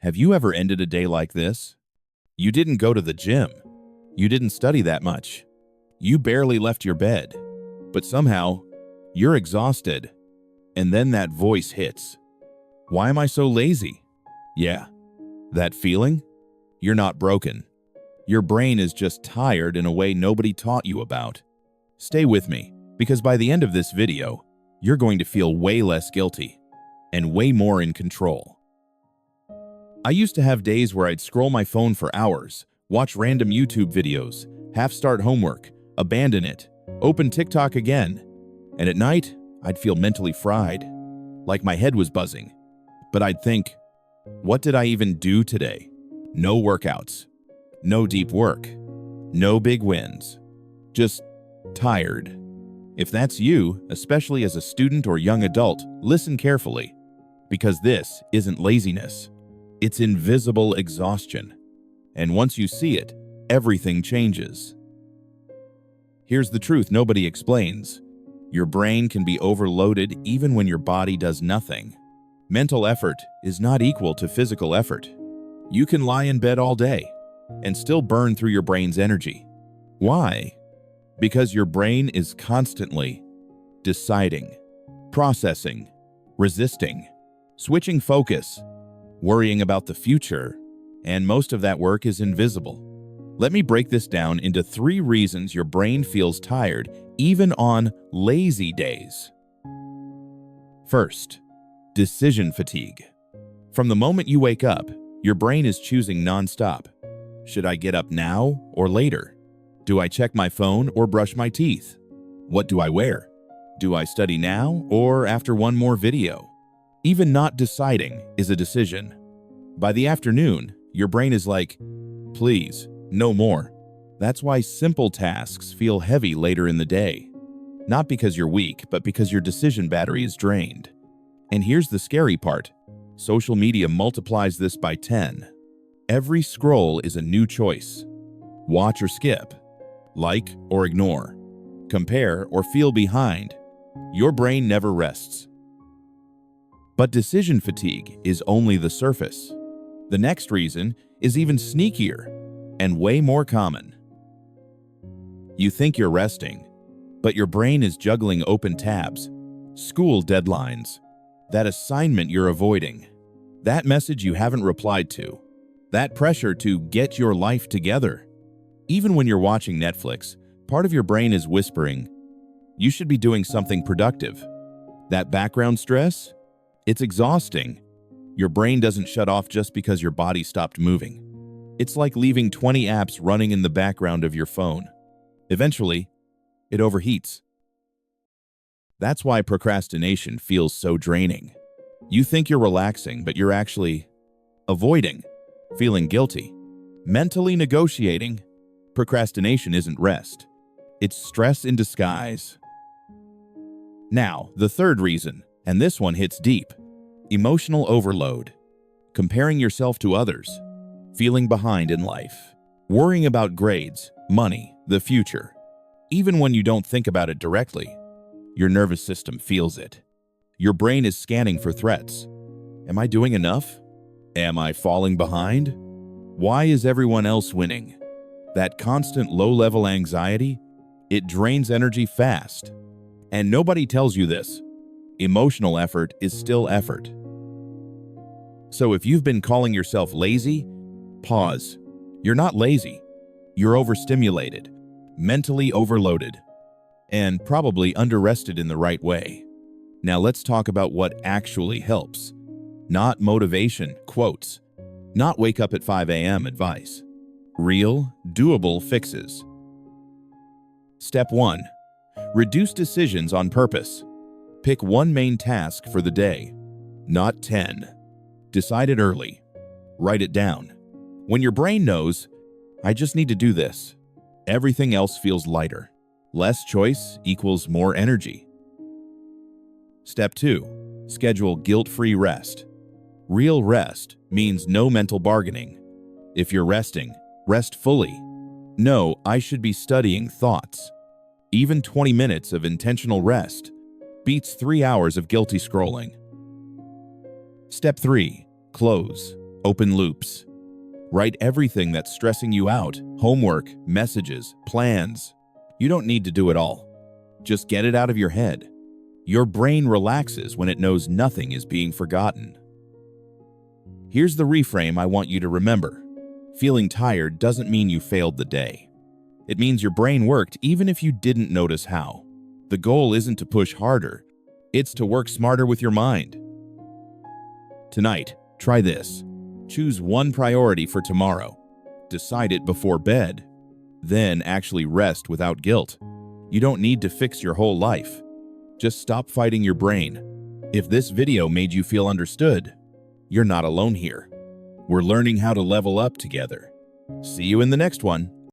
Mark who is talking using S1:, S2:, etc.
S1: Have you ever ended a day like this? You didn't go to the gym. You didn't study that much. You barely left your bed. But somehow, you're exhausted. And then that voice hits. Why am I so lazy? Yeah, that feeling? You're not broken. Your brain is just tired in a way nobody taught you about. Stay with me, because by the end of this video, you're going to feel way less guilty and way more in control. I used to have days where I'd scroll my phone for hours, watch random YouTube videos, half-start homework, abandon it, open TikTok again, and at night, I'd feel mentally fried, like my head was buzzing. But I'd think, what did I even do today? No workouts, no deep work, no big wins, just tired. If that's you, especially as a student or young adult, listen carefully, because this isn't laziness. It's invisible exhaustion. And once you see it, everything changes. Here's the truth nobody explains. Your brain can be overloaded even when your body does nothing. Mental effort is not equal to physical effort. You can lie in bed all day and still burn through your brain's energy. Why? Because your brain is constantly deciding, processing, resisting, switching focus, worrying about the future, and most of that work is invisible. Let me break this down into 3 reasons your brain feels tired even on lazy days. First, decision fatigue. From the moment you wake up, your brain is choosing nonstop. Should I get up now or later? Do I check my phone or brush my teeth? What do I wear? Do I study now or after one more video? Even not deciding is a decision. By the afternoon, your brain is like, please, no more. That's why simple tasks feel heavy later in the day. Not because you're weak, but because your decision battery is drained. And here's the scary part. Social media multiplies this by 10. Every scroll is a new choice. Watch or skip. Like or ignore. Compare or feel behind. Your brain never rests. But decision fatigue is only the surface. The next reason is even sneakier and way more common. You think you're resting, but your brain is juggling open tabs, school deadlines, that assignment you're avoiding, that message you haven't replied to, that pressure to get your life together. Even when you're watching Netflix, part of your brain is whispering, you should be doing something productive. That background stress? It's exhausting. Your brain doesn't shut off just because your body stopped moving. It's like leaving 20 apps running in the background of your phone. Eventually, it overheats. That's why procrastination feels so draining. You think you're relaxing, but you're actually avoiding, feeling guilty, mentally negotiating. Procrastination isn't rest. It's stress in disguise. Now, the third reason, and this one hits deep. Emotional overload. Comparing yourself to others. Feeling behind in life. Worrying about grades, money, the future. Even when you don't think about it directly, your nervous system feels it. Your brain is scanning for threats. Am I doing enough? Am I falling behind? Why is everyone else winning? That constant low-level anxiety, it drains energy fast. And nobody tells you this. Emotional effort is still effort. So if you've been calling yourself lazy, pause. You're not lazy. You're overstimulated, mentally overloaded, and probably underrested in the right way. Now let's talk about what actually helps. Not motivation quotes, not wake up at 5 a.m. advice. Real, doable fixes. Step 1. Reduce decisions on purpose. Pick one main task for the day, not 10. Decide it early. Write it down. When your brain knows, I just need to do this, everything else feels lighter. Less choice equals more energy. Step 2. Schedule guilt-free rest. Real rest means no mental bargaining. If you're resting, rest fully. No, I should be studying thoughts. Even 20 minutes of intentional rest beats 3 hours of guilty scrolling. Step 3. Close. Open loops. Write everything that's stressing you out: homework, messages, plans. You don't need to do it all. Just get it out of your head. Your brain relaxes when it knows nothing is being forgotten. Here's the reframe I want you to remember. Feeling tired doesn't mean you failed the day. It means your brain worked even if you didn't notice how. The goal isn't to push harder, it's to work smarter with your mind. Tonight, try this. Choose one priority for tomorrow. Decide it before bed. Then actually rest without guilt. You don't need to fix your whole life. Just stop fighting your brain. If this video made you feel understood, you're not alone here. We're learning how to level up together. See you in the next one.